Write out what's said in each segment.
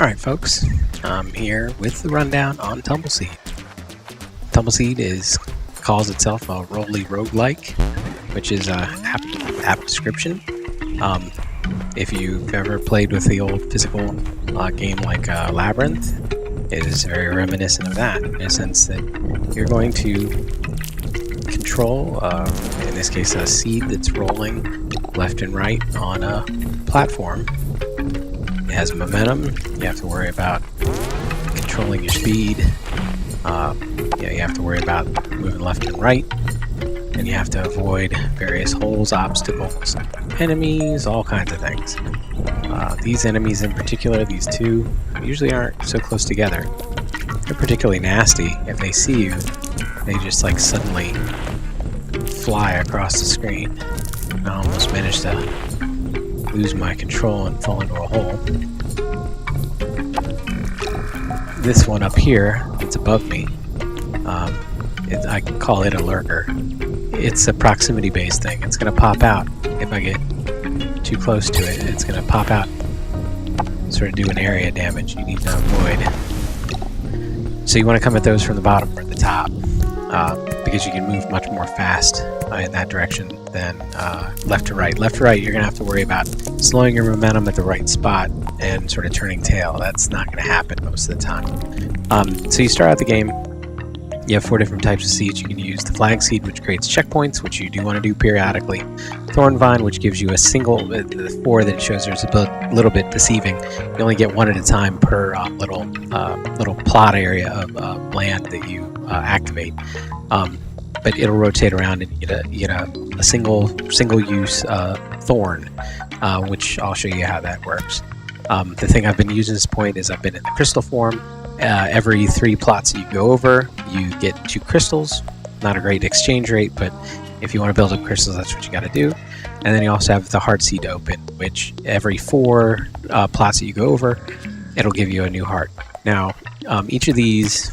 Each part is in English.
Alright folks, I'm here with the rundown on Tumbleseed. Tumbleseed calls itself a rolly roguelike, which is apt description. If you've ever played with the old physical game like Labyrinth, it is very reminiscent of that, in a sense that you're going to control, in this case, a seed that's rolling left and right on a platform. It has momentum. You have to worry about controlling your speed. You have to worry about moving left and right, and you have to avoid various holes, obstacles, enemies, all kinds of things. These enemies in particular, these two, usually aren't so close together. They're particularly nasty. If they see you, they just like suddenly fly across the screen. I almost managed to lose my control and fall into a hole. This one up here, it's above me. I can call it a lurker. It's a proximity-based thing. It's going to pop out if I get too close to it. It's going to pop out, sort of do an area damage you need to avoid. So you want to come at those from the bottom or the top, because you can move much more fast in that direction than left to right. Left to right, you're going to have to worry about slowing your momentum at the right spot and sort of turning tail. That's not going to happen most of the time. So you start out the game. You have 4 different types of seeds you can use. The flag seed, which creates checkpoints, which you do want to do periodically. Thorn vine, which gives you a single, the 4 that it shows there is a little bit deceiving. You only get 1 at a time per little plot area of land that you activate. But it'll rotate around and you get a single use thorn, which I'll show you how that works. The thing I've been using at this point is I've been in the crystal form. Every 3 plots that you go over, you get 2 crystals. Not a great exchange rate, but if you want to build up crystals, that's what you got to do. And then you also have the heart seed open, which every 4 plots that you go over, it'll give you a new heart. Now, each of these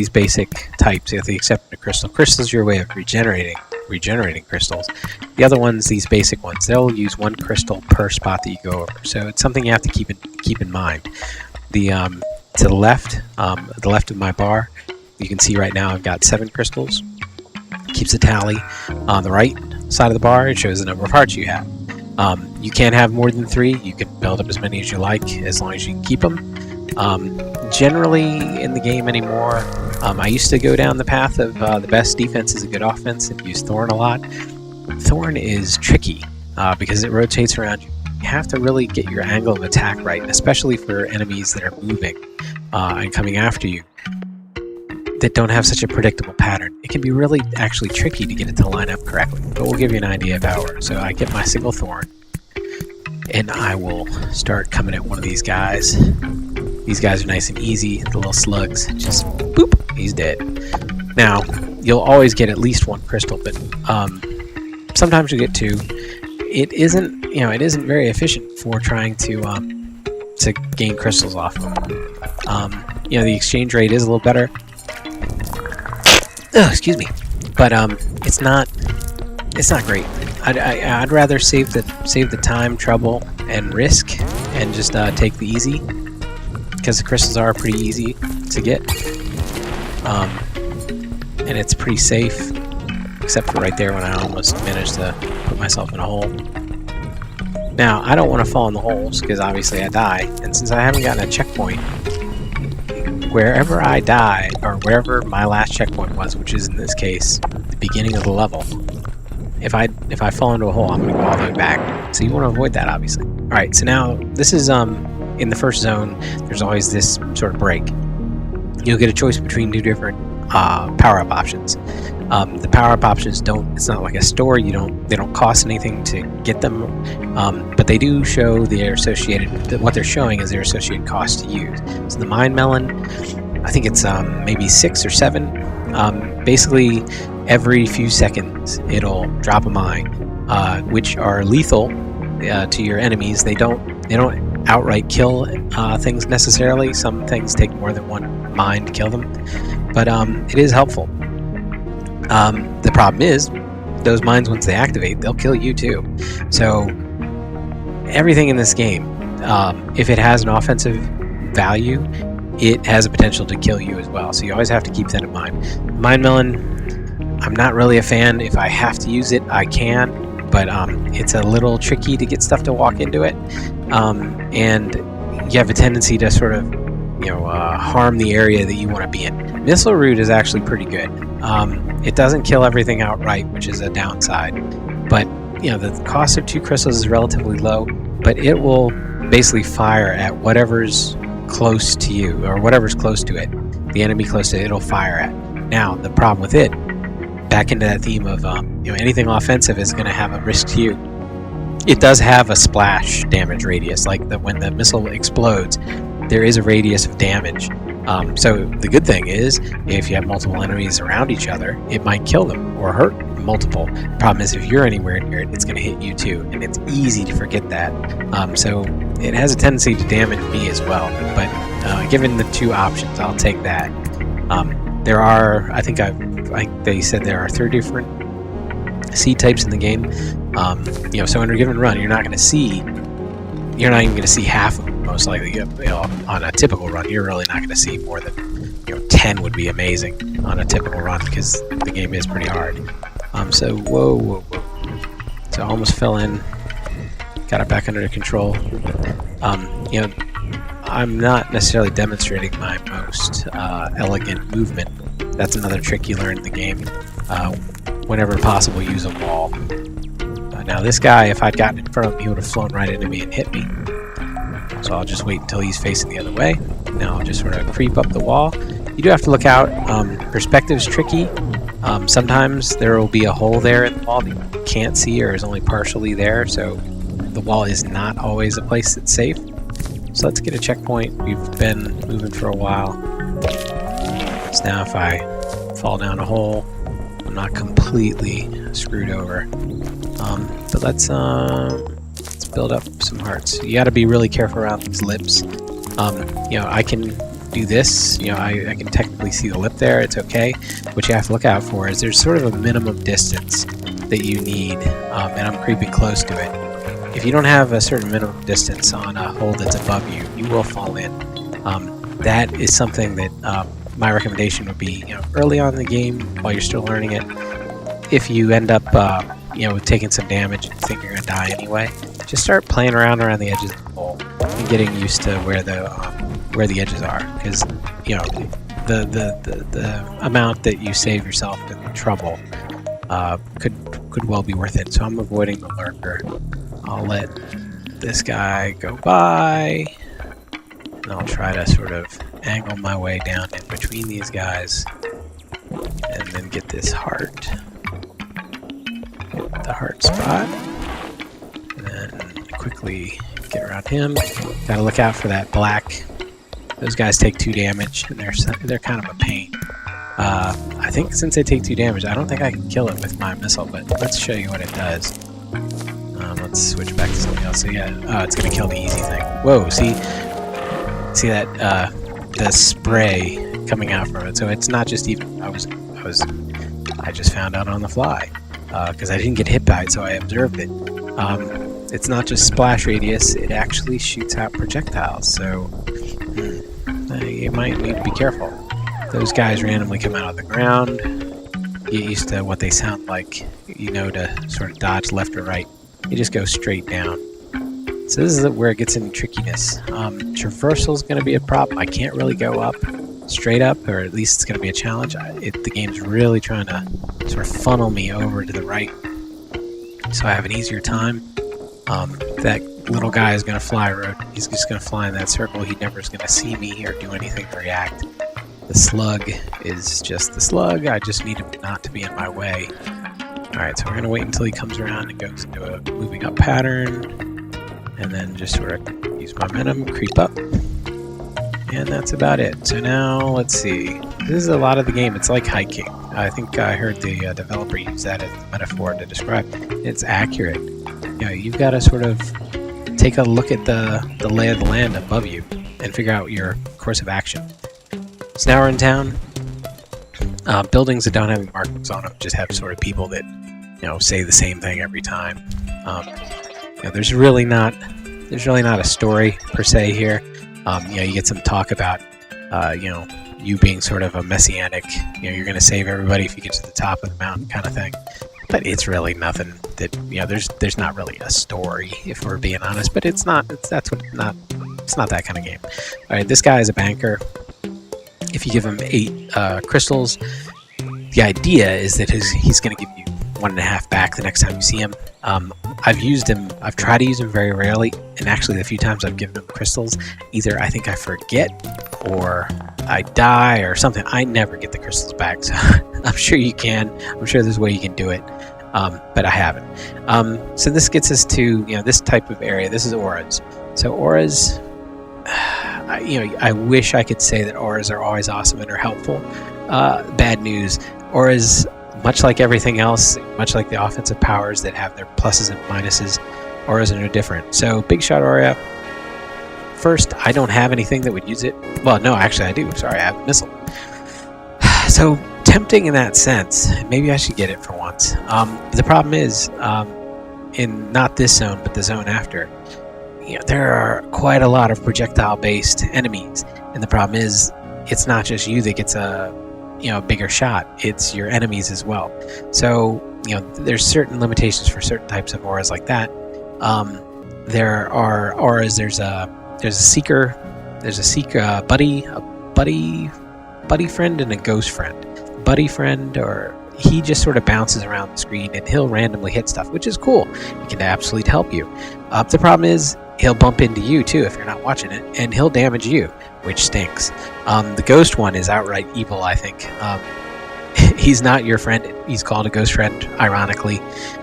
basic types, with the exception of crystals, your way of regenerating crystals. The other ones, these basic ones, they'll use 1 crystal per spot that you go over. So it's something you have to keep in mind. To the left of my bar, you can see right now I've got 7 crystals. Keeps a tally. On the right side of the bar, it shows the number of hearts you have. You can't have more than 3. You can build up as many as you like, as long as you can keep them. Generally, in the game anymore, I used to go down the path of the best defense is a good offense and use Thorn a lot. Thorn is tricky because it rotates around you. You have to really get your angle of attack right, and especially for enemies that are moving and coming after you that don't have such a predictable pattern. It can be really actually tricky to get it to line up correctly, but we'll give you an idea of how it works. So I get my single thorn, and I will start coming at one of these guys. These guys are nice and easy. The little slugs, just boop, he's dead. Now, you'll always get at least 1 crystal, but sometimes you get 2. It isn't very efficient for trying to gain crystals off of them. The exchange rate is a little better. Excuse me, but it's not great. I'd rather save the time, trouble, and risk, and just take the easy, because the crystals are pretty easy to get, and it's pretty safe, except for right there when I almost managed to put myself in a hole. Now, I don't want to fall in the holes, because obviously I die, and since I haven't gotten a checkpoint, wherever I die, or wherever my last checkpoint was, which is in this case, the beginning of the level, if I fall into a hole, I'm going to go all the way back. So you want to avoid that, obviously. Alright, so now, this is, in the first zone, there's always this sort of break. You'll get a choice between 2 different power-up options. The power-up options it's not like a store, they don't cost anything to get them, but they do show what they're showing is their associated cost to use. So the Mind Melon, I think it's maybe 6 or 7. Basically, every few seconds, it'll drop a mine, which are lethal to your enemies. They don't outright kill things necessarily. Some things take more than 1 mine to kill them, but it is helpful. The problem is, those mines, once they activate, they'll kill you too. So everything in this game, if it has an offensive value, it has a potential to kill you as well. So you always have to keep that in mind. Mine Melon, I'm not really a fan. If I have to use it, I can, but it's a little tricky to get stuff to walk into it, and you have a tendency to sort of harm the area that you want to be in. Missile Root is actually pretty good. It doesn't kill everything outright, which is a downside, but the cost of 2 crystals is relatively low, but it will basically fire at whatever's close to you, or whatever's close to it. The enemy close to it, it'll fire at. Now, the problem with it, back into that theme of anything offensive is going to have a risk to you. It does have a splash damage radius, like when the missile explodes, there is a radius of damage. So the good thing is, if you have multiple enemies around each other, it might kill them or hurt multiple. The problem is, if you're anywhere near it, it's going to hit you too, and it's easy to forget that. So it has a tendency to damage me as well, but given the 2 options, I'll take that. There are, I think they said there are 3 different seed types in the game. So in a given run, you're not even going to see half of them, most likely. On a typical run, you're really not going to see more than 10 would be amazing on a typical run, because the game is pretty hard. So whoa. So I almost fell in. Got it back under control. I'm not necessarily demonstrating my most elegant movement. That's another trick you learn in the game. Whenever possible, use a wall. Now this guy, if I'd gotten in front of him, he would have flown right into me and hit me. So I'll just wait until he's facing the other way. Now I'll just sort of creep up the wall. You do have to look out. Perspective's tricky. Sometimes there will be a hole there in the wall that you can't see or is only partially there, so the wall is not always a place that's safe. So let's get a checkpoint. We've been moving for a while. So now if I fall down a hole, I'm not completely screwed over. But let's build up some hearts. You got to be really careful around these lips. I can do this. I can technically see the lip there. It's okay. What you have to look out for is there's sort of a minimum distance that you need, and I'm creeping close to it. If you don't have a certain minimum distance on a hole that's above you, you will fall in. That is something that my recommendation would be, early on in the game while you're still learning it. If you end up, taking some damage and think you're gonna die anyway, just start playing around the edges of the hole and getting used to where the edges are, because the amount that you save yourself in trouble could well be worth it. So I'm avoiding the lurker. I'll let this guy go by, and I'll try to sort of angle my way down in between these guys, and then get this heart. Hit the heart spot, and then quickly get around him. Gotta look out for that black. Those guys take 2 damage, and they're kind of a pain. I think since they take 2 damage, I don't think I can kill it with my missile, but let's show you what it does. Let's switch back to something else. So yeah, it's gonna kill the easy thing. Whoa, see that the spray coming out from it. So it's not just even. I just found out on the fly because I didn't get hit by it, so I observed it. It's not just splash radius; it actually shoots out projectiles. So you might need to be careful. Those guys randomly come out of the ground. Get used to what they sound like, to sort of dodge left or right. You just go straight down. So this is where it gets into trickiness. Traversal is going to be a problem. I can't really go up straight up, or at least it's going to be a challenge. The game's really trying to sort of funnel me over to the right, so I have an easier time. That little guy is going to fly. He's just going to fly in that circle. He never is going to see me or do anything to react. The slug is just the slug. I just need him not to be in my way. Alright, so we're going to wait until he comes around and goes into a moving up pattern, and then just sort of use momentum, creep up, and that's about it. So now, let's see. This is a lot of the game. It's like hiking. I think I heard the developer use that as a metaphor to describe it. It's accurate. You've got to sort of take a look at the lay of the land above you and figure out your course of action. So now we're in town. Buildings that don't have any markings on them just have sort of people that say the same thing every time. There's really not a story per se here. You get some talk about, you being sort of a messianic, you're going to save everybody if you get to the top of the mountain kind of thing. But it's really nothing that, there's not really a story, if we're being honest. But it's not that kind of game. All right, this guy is a banker. If you give him 8 crystals, the idea is that he's going to give you 1.5 back the next time you see him. I've tried to use him very rarely, and actually the few times I've given him crystals, either I think I forget or I die or something. I never get the crystals back, so I'm sure you can. I'm sure there's a way you can do it, but I haven't. So this gets us to this type of area. This is auras. So auras, I wish I could say that auras are always awesome and are helpful. Bad news. Auras, much like everything else, much like the offensive powers that have their pluses and minuses, auras are no different. So big shot aura. First, I don't have anything that would use it. Well, no, actually I do. Sorry, I have a missile. So tempting in that sense. Maybe I should get it for once. The problem is, in not this zone, but the zone after, there are quite a lot of projectile-based enemies, and the problem is, it's not just you that gets a bigger shot. It's your enemies as well. So there's certain limitations for certain types of auras like that. There are auras. There's a seeker. There's a seeker, a buddy friend, and a ghost friend. Buddy friend, or he just sort of bounces around the screen and he'll randomly hit stuff, which is cool. He can absolutely help you. The problem is he'll bump into you too if you're not watching it, and he'll damage you, which stinks. The ghost one is outright evil, I think. He's not your friend. He's called a ghost friend, ironically,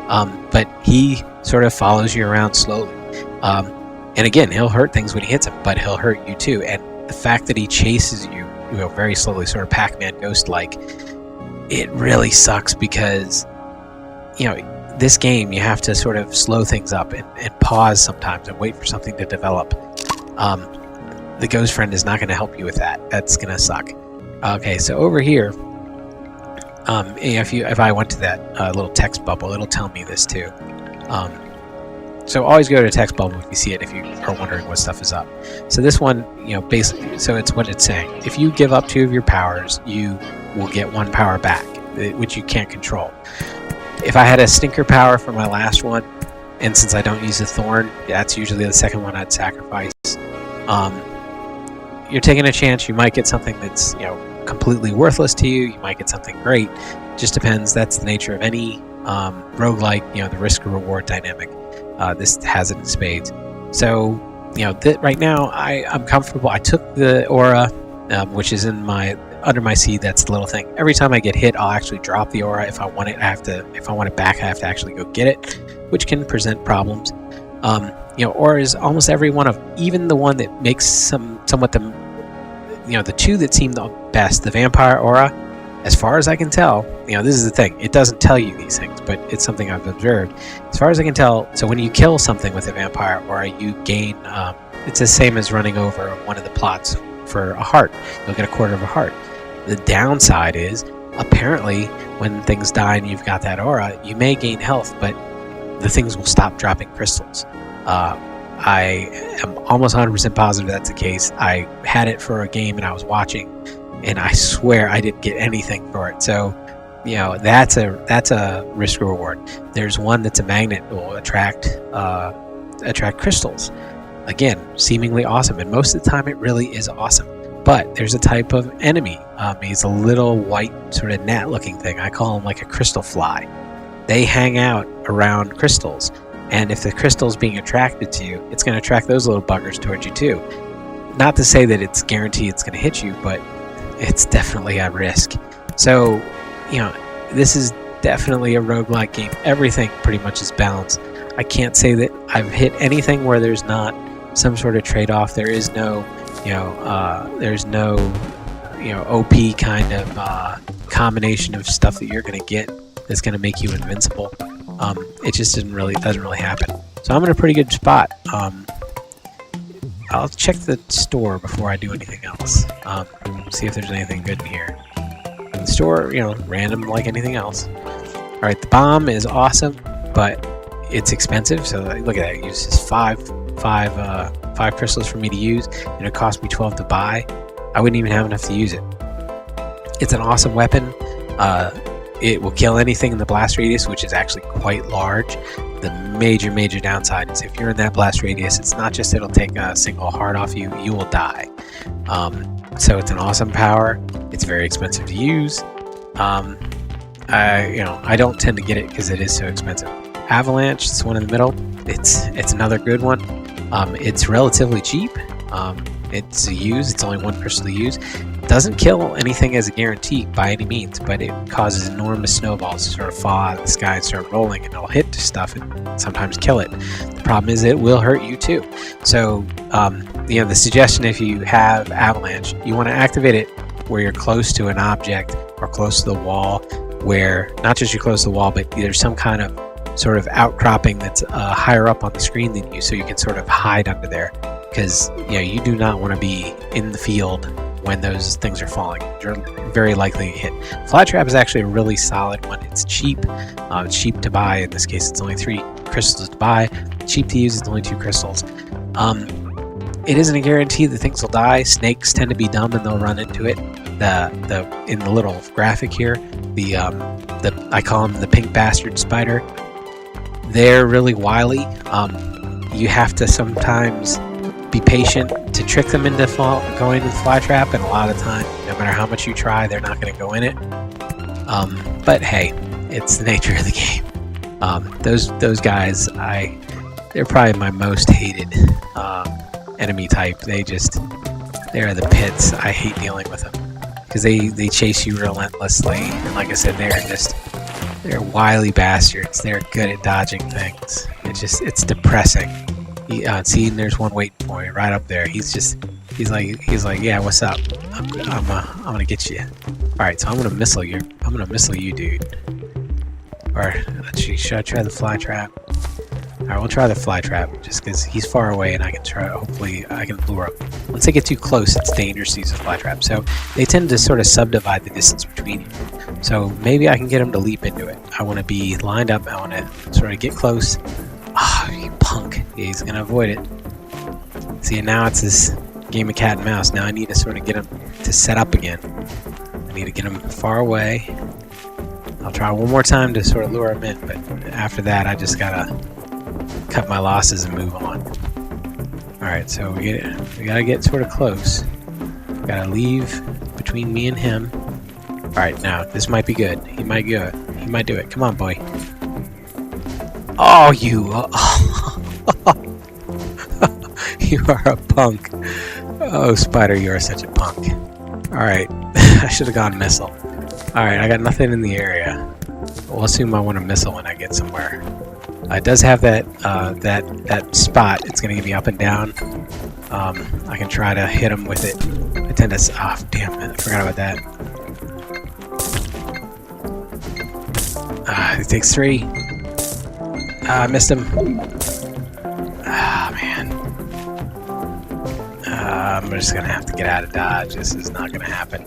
but he sort of follows you around slowly. And again, he'll hurt things when he hits him, but he'll hurt you too. And the fact that he chases you, very slowly, sort of Pac-Man ghost-like, it really sucks because, this game, you have to sort of slow things up and pause sometimes and wait for something to develop. The ghost friend is not going to help you with that. That's going to suck. Okay, so over here, if I went to that little text bubble, it'll tell me this too. So always go to text bubble if you see it, if you are wondering what stuff is up. So this one, basically, so it's what it's saying. If you give up 2 of your powers, you will get 1 power back, which you can't control. If I had a stinker power for my last one, and since I don't use a thorn, that's usually the second one I'd sacrifice. You're taking a chance. You might get something that's completely worthless to you. You might get something great. Just depends. That's the nature of any roguelike, the risk and reward dynamic. This has it in spades. So right now I'm comfortable. I took the aura, which is under my seed. That's the little thing. Every time I get hit, I'll actually drop the aura. If I want it, if I want it back, I have to actually go get it, which can present problems. Auras, almost every one of, even the one that makes somewhat the 2 that seem the best, the vampire aura, as far as I can tell, this is the thing. It doesn't tell you these things, but it's something I've observed. As far as I can tell, so when you kill something with a vampire aura, you gain, it's the same as running over one of the plots for a heart. You'll get a quarter of a heart. The downside is, apparently, when things die and you've got that aura, you may gain health, but the things will stop dropping crystals. I am almost 100% positive that's the case. I had it for a game and I was watching, and I swear I didn't get anything for it. So, that's a risk reward. There's one that's a magnet that will attract crystals. Again, seemingly awesome, and most of the time it really is awesome. But there's a type of enemy. He's a little white sort of gnat-looking thing. I call him like a crystal fly. They hang out around crystals. And if the crystal's being attracted to you, it's going to attract those little buggers towards you too. Not to say that it's guaranteed it's going to hit you, but it's definitely a risk. So, this is definitely a roguelike game. Everything pretty much is balanced. I can't say that I've hit anything where there's not some sort of trade-off. There is no, OP kind of combination of stuff that you're going to get that's going to make you invincible. It just doesn't really happen. So I'm in a pretty good spot. I'll check the store before I do anything else. See if there's anything good in here. The store, random like anything else. All right, the bomb is awesome, but it's expensive. So look at that. It uses five 5 crystals for me to use, and it cost me 12 to buy, I wouldn't even have enough to use it. It's an awesome weapon. It will kill anything in the blast radius, which is actually quite large. The major downside is if you're in that blast radius, it's not just it'll take a single heart off you, you will die. So it's an awesome power. It's very expensive to use. I don't tend to get it because it is so expensive. Avalanche, it's one in the middle. It's another good one. It's relatively cheap. It's a use. It's only 1 crystal to use. Doesn't kill anything as a guarantee by any means, but it causes enormous snowballs to sort of fall out of the sky and start rolling, and it'll hit stuff and sometimes kill it. The problem is it will hurt you too. So, the suggestion, if you have Avalanche, you want to activate it where you're close to an object or close to the wall, where not just you're close to the wall, but there's some kind of sort of outcropping that's higher up on the screen than you, so you can sort of hide under there. Because you do not want to be in the field when those things are falling. You're very likely to hit. Flytrap is actually a really solid one. It's cheap. It's cheap to buy. In this case, it's only 3 crystals to buy. Cheap to use. It's only 2 crystals. It isn't a guarantee that things will die. Snakes tend to be dumb and they'll run into it. In the little graphic here, I call them the pink bastard spider. They're really wily. You have to sometimes be patient to trick them into going to the fly trap, and a lot of the time, no matter how much you try, they're not going to go in it. But hey, it's the nature of the game. Those guys, they're probably my most hated enemy type. They are the pits. I hate dealing with them because they chase you relentlessly, and like I said, they're wily bastards. They're good at dodging things. It's depressing. See, there's one waiting for you right up there. He's like, yeah, what's up? I'm gonna get you. All right, so I'm gonna missile you. I'm gonna missile you, dude. Or should I try the fly trap? All right, we'll try the fly trap just because he's far away and I can try. Hopefully, I can lure him. Once they get too close, it's dangerous to use a fly trap. So they tend to sort of subdivide the distance between you. So maybe I can get him to leap into it. I want to be lined up. I want to sort of get close. Ah, oh, you punk. He's going to avoid it. See, now it's this game of cat and mouse. Now I need to sort of get him to set up again. I need to get him far away. I'll try one more time to sort of lure him in, but after that, I just got to cut my losses and move on. Alright, so we gotta get sort of close. We gotta leave between me and him. Alright, now, this might be good. He might do it. He might do it. Come on, boy. Oh, you! You are a punk. Oh, Spider, you are such a punk. Alright, I should have gone missile. Alright, I got nothing in the area. We'll assume I want a missile when I get somewhere. It does have that spot. It's going to give me up and down. I can try to hit him with it. I tend to... Oh, damn it. I forgot about that. It takes 3. I missed him. Ah, man. I'm just going to have to get out of dodge. This is not going to happen.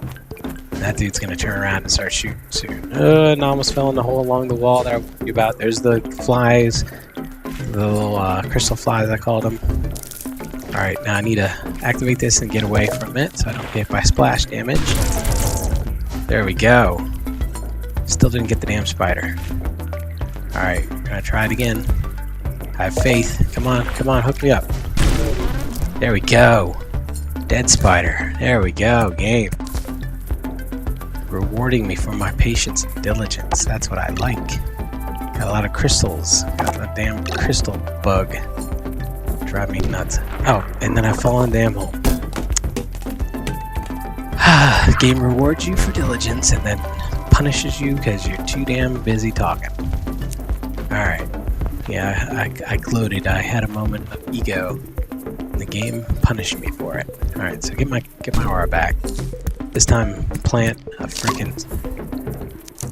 That dude's going to turn around and start shooting soon. And I almost fell in the hole along the wall that I was about. There's the flies. The little crystal flies, I called them. Alright, now I need to activate this and get away from it so I don't get hit by splash damage. There we go. Still didn't get the damn spider. Alright, gonna try it again. I have faith. Come on, hook me up. There we go. Dead spider. There we go, game. Rewarding me for my patience and diligence. That's what I like. Got a lot of crystals. Got a damn crystal bug. Drive me nuts. Oh, and then I fall in the damn hole. Game rewards you for diligence and then punishes you because you're too damn busy talking. Alright. Yeah, I gloated. I had a moment of ego. And the game punished me for it. Alright, so get my aura back. This time, plant a freaking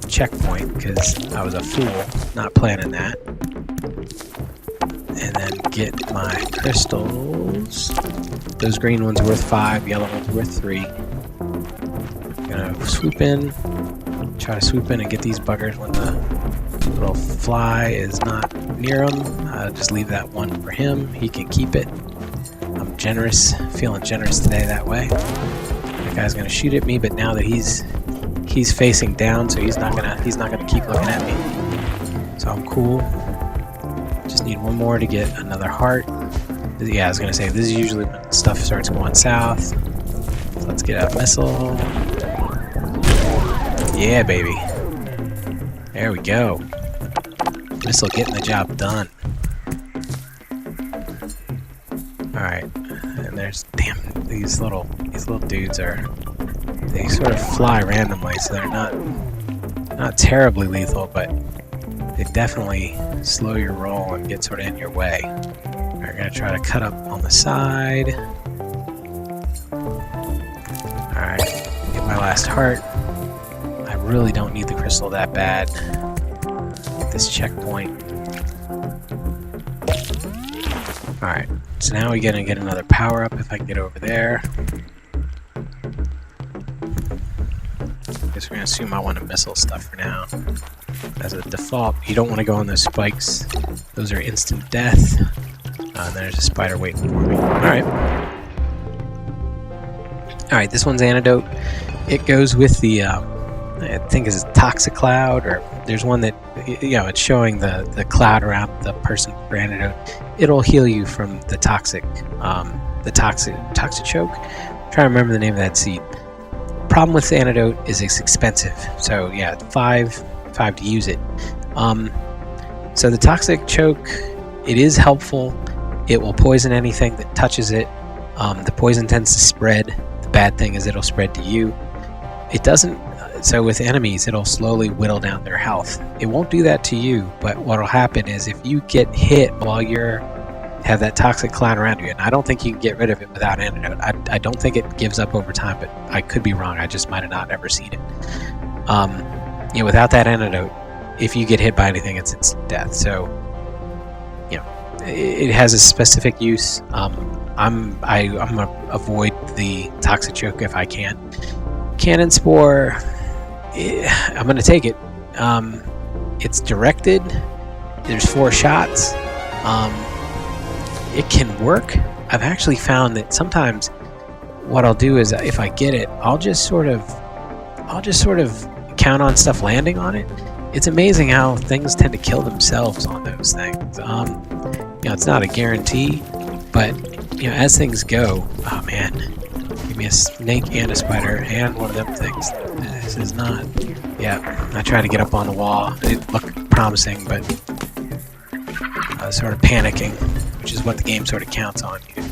checkpoint because I was a fool not planning that. And then get my crystals. Those green ones are worth 5, yellow ones are worth 3. I'm gonna swoop in, try to swoop in and get these buggers when the little fly is not near him. Just leave that one for him. He can keep it. I'm generous, feeling generous today that way. That guy's gonna shoot at me, but now that he's facing down, so he's not gonna keep looking at me. So I'm cool. Just need one more to get another heart. Yeah, I was gonna say this is usually when stuff starts going south. So let's get a missile. Yeah, baby. There we go. Missile getting the job done. Alright, and there's, damn, these little dudes they sort of fly randomly, so they're not terribly lethal, but they definitely slow your roll and get sort of in your way. We're gonna try to cut up on the side. Alright, get my last heart. I really don't need the crystal that bad. Get this checkpoint. Alright, so now we're gonna get another power up if I can get over there. Guess we're gonna assume I want a missile stuff for now. As a default, you don't want to go on those spikes. Those are instant death. And there's a spider waiting for me. Alright. Alright, this one's antidote. It goes with the, I think it's a toxic cloud, or there's one that, you know, it's showing the cloud around the person for antidote. It'll heal you from the toxic choke. I'm trying to remember the name of that seed. Problem with the antidote is it's expensive. So yeah, five to use it. So the toxic choke, it is helpful. It will poison anything that touches it. The poison tends to spread. The bad thing is it'll spread to you. It doesn't. So with enemies, it'll slowly whittle down their health. It won't do that to you, but what'll happen is if you get hit while have that toxic cloud around you, and I don't think you can get rid of it without antidote. I don't think it gives up over time, but I could be wrong. I just might have not ever seen it. You know, without that antidote, if you get hit by anything, it's instant death. So, you know, it has a specific use. I'm gonna avoid the toxic choke if I can. Cannon spore, I'm gonna take it. It's directed. There's 4 shots. It can work. I've actually found that sometimes what I'll do is if I get it, I'll just sort of count on stuff landing on it. It's amazing how things tend to kill themselves on those things. You know, it's not a guarantee, but you know, as things go, oh man, give me a snake and a spider and one of them things. This is not. Yeah, I tried to get up on the wall. It looked promising, but I was sort of panicking, which is what the game sort of counts on you.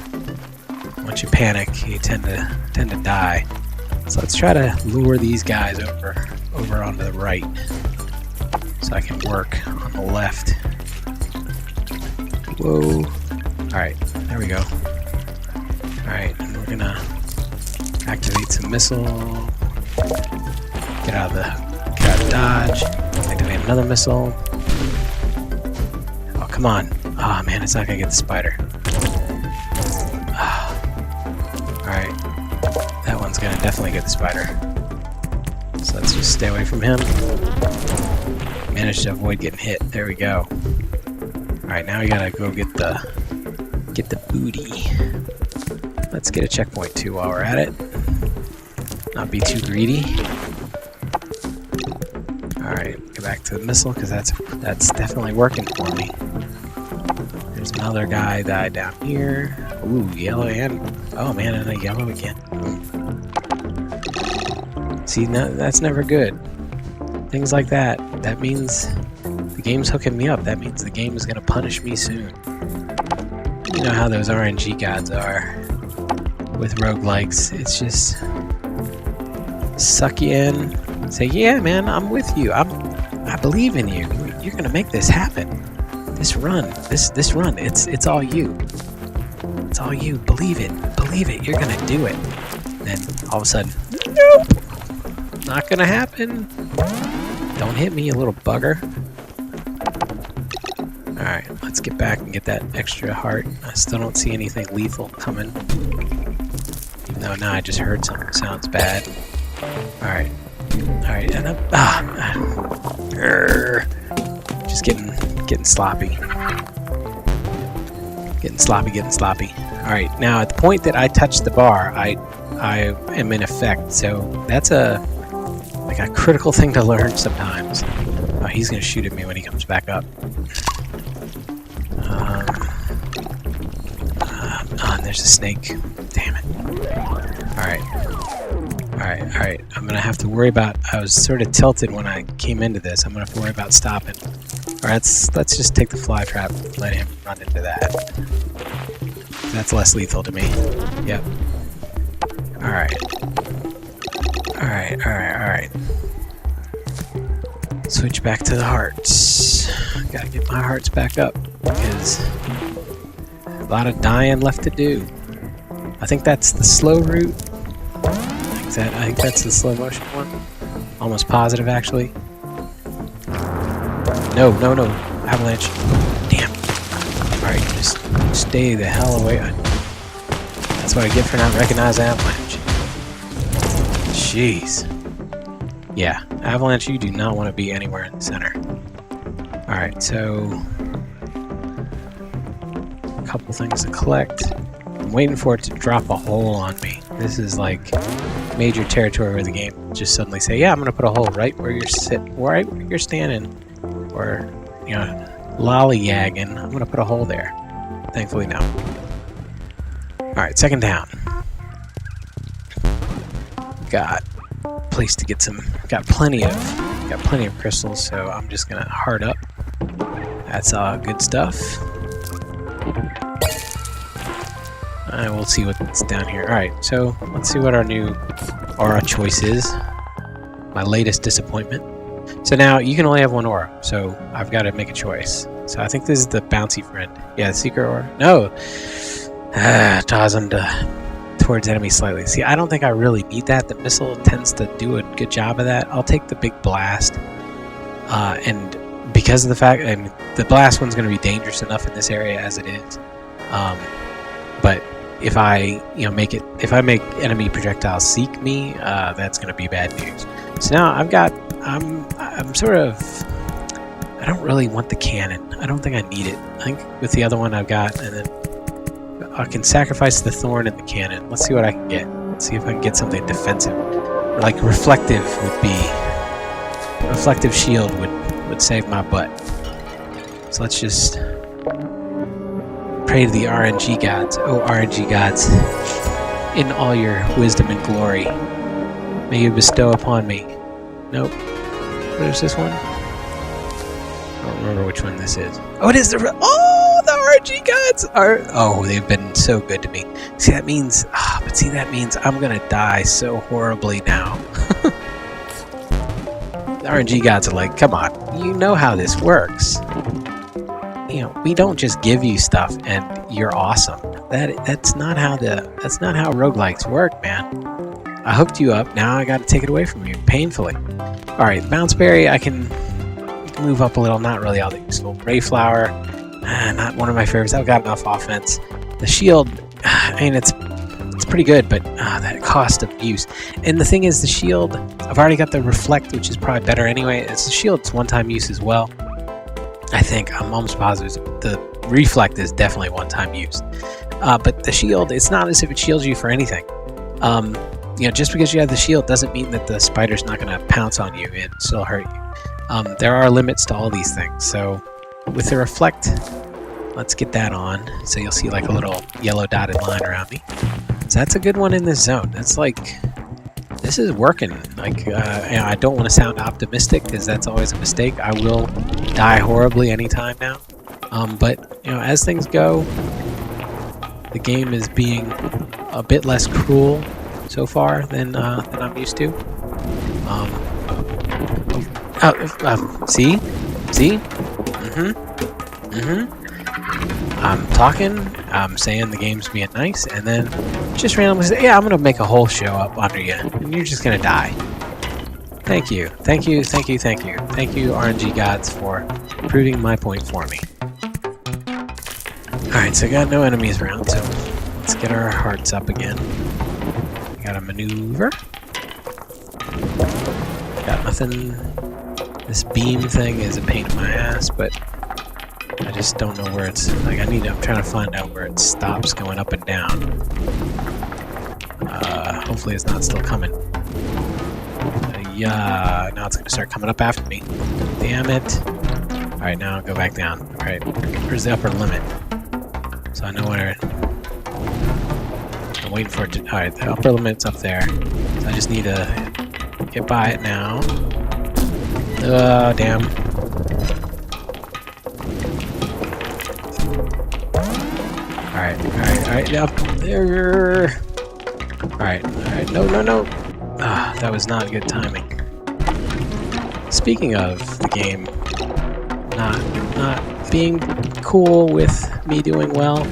Once you panic, you tend to die. So let's try to lure these guys over onto the right, so I can work on the left. Whoa! All right, there we go. All right, and we're gonna activate some missile. Get out of the dodge. Activate another missile. Oh, come on. Oh man, it's not gonna get the spider. Alright. That one's gonna definitely get the spider. So let's just stay away from him. Managed to avoid getting hit. There we go. Alright, now we gotta go get the booty. Let's get a checkpoint too while we're at it. Not be too greedy. Alright, go back to the missile because that's definitely working for me. There's another guy died down here. Ooh, yellow and oh man, and a yellow again. See, no, that's never good. Things like that. That means the game's hooking me up. That means the game is gonna punish me soon. You know how those RNG gods are with roguelikes. It's just suck you in, say, yeah man, I'm with you. I believe in you. You're gonna make this happen. This run, it's all you. It's all you. Believe it. You're gonna do it. Then all of a sudden, nope, not gonna happen. Don't hit me, you little bugger. All right, let's get back and get that extra heart. I still don't see anything lethal coming. Even though now I just heard something that sounds bad. All right, and just getting sloppy. Getting sloppy, getting sloppy. Alright, now at the point that I touch the bar, I am in effect, so that's a critical thing to learn sometimes. Oh, he's gonna shoot at me when he comes back up. And there's a snake. Damn it. Alright. I'm gonna have to worry about... I was sort of tilted when I came into this. I'm gonna have to worry about stopping. Alright, let's just take the fly trap and let him run into that. That's less lethal to me. Yep. Alright. Switch back to the hearts. Gotta get my hearts back up, because a lot of dying left to do. I think that's the slow route. I think that's the slow motion one. Almost positive, actually. No. Avalanche. Damn. Alright, just stay the hell away. That's what I get for not recognizing Avalanche. Jeez. Yeah, Avalanche, you do not want to be anywhere in the center. Alright, so... a couple things to collect. I'm waiting for it to drop a hole on me. This is like major territory where the game just suddenly say, yeah, I'm going to put a hole right where you're right where you're standing. Or, you know, lollygagging. I'm going to put a hole there. Thankfully, no. Alright, second down. Got place to get some. Got plenty of crystals, so I'm just gonna heart up. That's all good stuff. We'll see what's down here. Alright, so let's see what our new aura choice is. My latest disappointment. So now you can only have one aura, so I've got to make a choice. So I think this is the bouncy friend. Yeah, the secret aura. No! Draws them towards enemies slightly. See, I don't think I really need that. The missile tends to do a good job of that. I'll take the big blast. And because of the fact, I mean, the blast one's going to be dangerous enough in this area as it is. But if I, if I make enemy projectiles seek me, that's going to be bad news. So now I'm sort of, I don't really want the cannon. I don't think I need it. I think with the other one I've got, and then I can sacrifice the thorn and the cannon. Let's see what I can get. Let's see if I can get something defensive. Like reflective would be... reflective shield would save my butt. So let's just pray to the RNG gods. Oh, RNG gods, in all your wisdom and glory, may you bestow upon me. Nope. There's this one. I don't remember which one this is. Oh, it is the RNG gods are... oh, they've been so good to me. See, that means... but see, that means I'm gonna die so horribly now. The RNG gods are like, come on, you know how this works. We don't just give you stuff and you're awesome. That's not how roguelikes work, man. I hooked you up, now I gotta take it away from you, painfully. Alright, Bounce Berry, I can move up a little, not really all that useful. Ray Flower, not one of my favorites. I've got enough offense. The shield, I mean, it's pretty good, but that cost of use. And the thing is, the shield, I've already got the reflect, which is probably better anyway. The shield's one-time use as well. I think, I'm almost positive. The reflect is definitely one-time use. But the shield, it's not as if it shields you for anything. Just because you have the shield doesn't mean that the spider's not going to pounce on you and still hurt you. There are limits to all these things, so with the reflect, let's get that on. So you'll see like a little yellow dotted line around me. So that's a good one in this zone. That's like, this is working. Like, I don't want to sound optimistic because that's always a mistake. I will die horribly anytime now. But as things go, the game is being a bit less cruel so far than I'm used to. See? I'm talking, I'm saying the game's being nice, and then just randomly say, yeah, I'm gonna make a hole show up under you, and you're just gonna die. Thank you, RNG gods, for proving my point for me. Alright, so I got no enemies around, so let's get our hearts up again. Got a maneuver. Got nothing. This beam thing is a pain in my ass, but I just don't know where it's, like, I'm trying to find out where it stops going up and down. Hopefully it's not still coming. Yeah, now it's gonna start coming up after me. Damn it. Alright, now I'll go back down. Alright, where's the upper limit? So I know where... I'm waiting for it to... Alright, the upper limit's up there. So I just need to get by it now. Oh, damn. Alright, up there. Alright, no. Ah, that was not good timing. Speaking of the game not being cool with me doing well.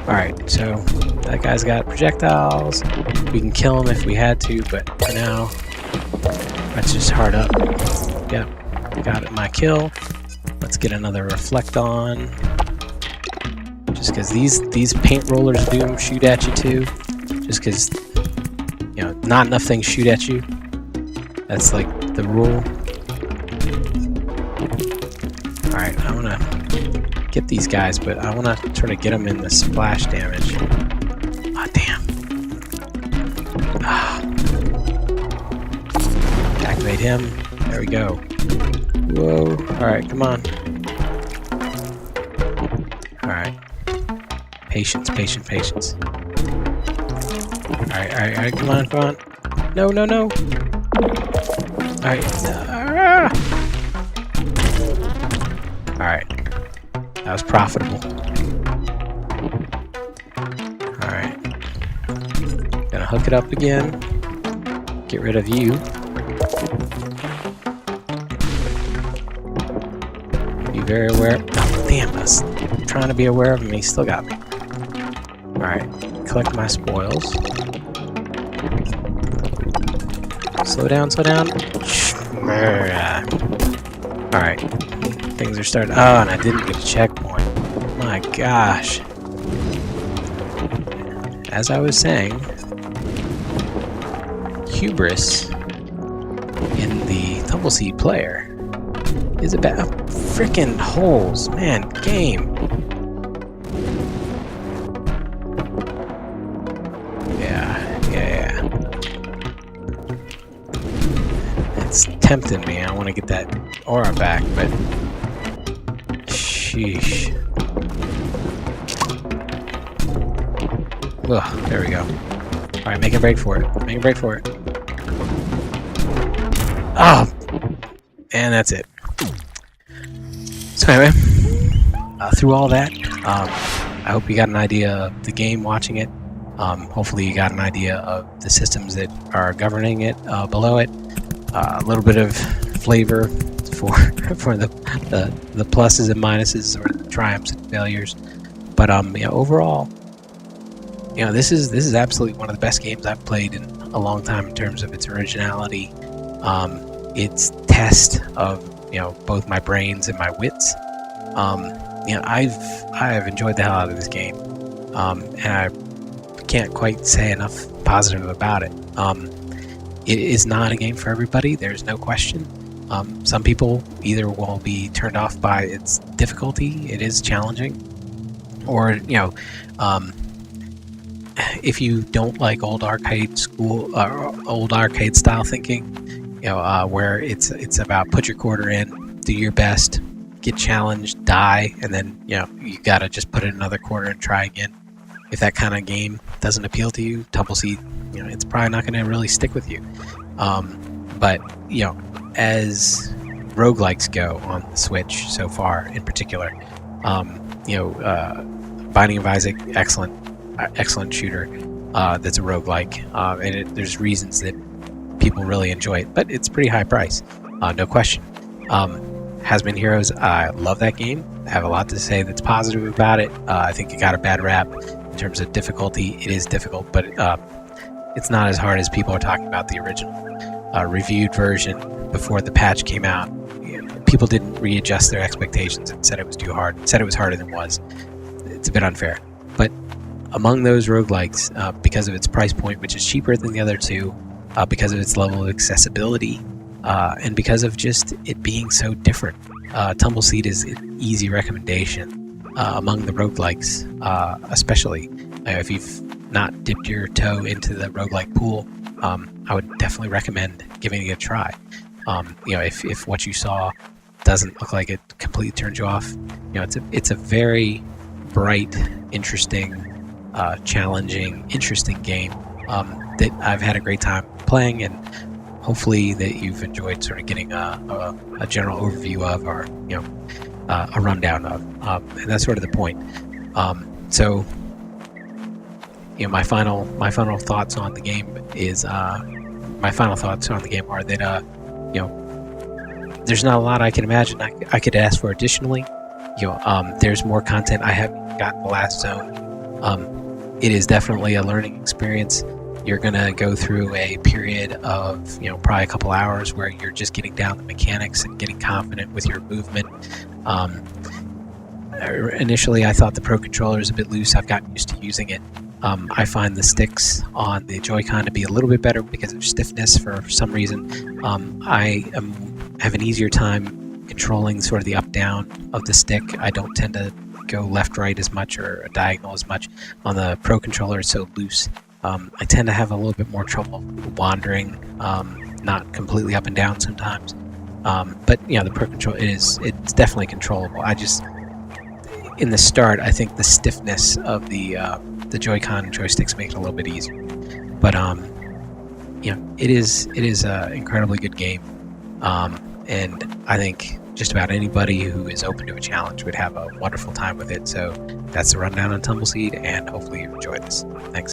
Alright, so that guy's got projectiles. We can kill him if we had to, but for now, let's just hard up. Yep, got my kill. Let's get another reflect on. Just because these paint rollers do shoot at you too. Just because, you know, not enough things shoot at you. That's like the rule. Alright, I want to get these guys, but I want to try to get them in the splash damage. Ah, damn. Ah. Activate him. There we go. Whoa. Alright, come on. Alright. Patience. Alright, come on. No. Alright. Alright. That was profitable. Alright. Gonna hook it up again. Get rid of you. Be very aware. Oh, damn, I was trying to be aware of him. He still got me. Alright. Collect my spoils. Slow down. Alright. Things are starting. Oh, and I didn't get a checkpoint. My gosh. As I was saying, hubris in the Tumbleseed player is about frickin' holes. Man, game. Yeah. It's tempting me. I want to get that aura back, but sheesh. Ugh, there we go. Alright, make a break for it. Oh! And that's it. So anyway, through all that, I hope you got an idea of the game watching it. Hopefully you got an idea of the systems that are governing it below it. A little bit of flavor for the pluses and minuses, or the triumphs and failures. But overall, this is absolutely one of the best games I've played in a long time in terms of its originality, its test of both my brains and my wits. I have enjoyed the hell out of this game, and I can't quite say enough positive about it. It is not a game for everybody. There's no question. Some people either will be turned off by its difficulty. It is challenging, or if you don't like old arcade style thinking, where it's about put your quarter in, do your best, get challenged, die, and then you gotta just put in another quarter and try again. If that kind of game doesn't appeal to you, Tumbleseed, it's probably not going to really stick with you. But as roguelikes go on the Switch so far, in particular, Binding of Isaac, excellent shooter. That's a roguelike, and there's reasons that people really enjoy it, but it's pretty high price, no question. Has-Been Heroes, I love that game. I have a lot to say that's positive about it. I think it got a bad rap in terms of difficulty. It is difficult, but it's not as hard as people are talking about the original reviewed version before the patch came out. People didn't readjust their expectations and said it was too hard, said it was harder than it was. It's a bit unfair. But among those roguelikes, because of its price point, which is cheaper than the other two, because of its level of accessibility, and because of just it being so different, Tumbleseed is an easy recommendation among the roguelikes, especially if you've not dipped your toe into the roguelike pool. I would definitely recommend giving it a try. If what you saw doesn't look like it completely turns you off, it's a very bright, interesting, challenging, interesting game that I've had a great time playing, and hopefully that you've enjoyed sort of getting a general overview of, or a rundown of, and that's sort of the point. So my final thoughts on the game is are that there's not a lot I can imagine I could ask for additionally. There's more content I haven't gotten the last zone. It is definitely a learning experience. You're gonna go through a period of probably a couple hours where you're just getting down the mechanics and getting confident with your movement. Initially, I thought the Pro Controller is a bit loose. I've gotten used to using it. I find the sticks on the Joy-Con to be a little bit better because of stiffness for some reason. I have an easier time controlling sort of the up-down of the stick. I don't tend to go left-right as much or diagonal as much. On the Pro Controller, it's so loose. I tend to have a little bit more trouble wandering, not completely up and down sometimes. But the Pro Controller it's definitely controllable. In the start, I think the stiffness of the Joy-Con and joysticks make it a little bit easier. But it is an incredibly good game, and I think just about anybody who is open to a challenge would have a wonderful time with it. So that's the rundown on Tumbleseed, and hopefully you enjoy this. Thanks.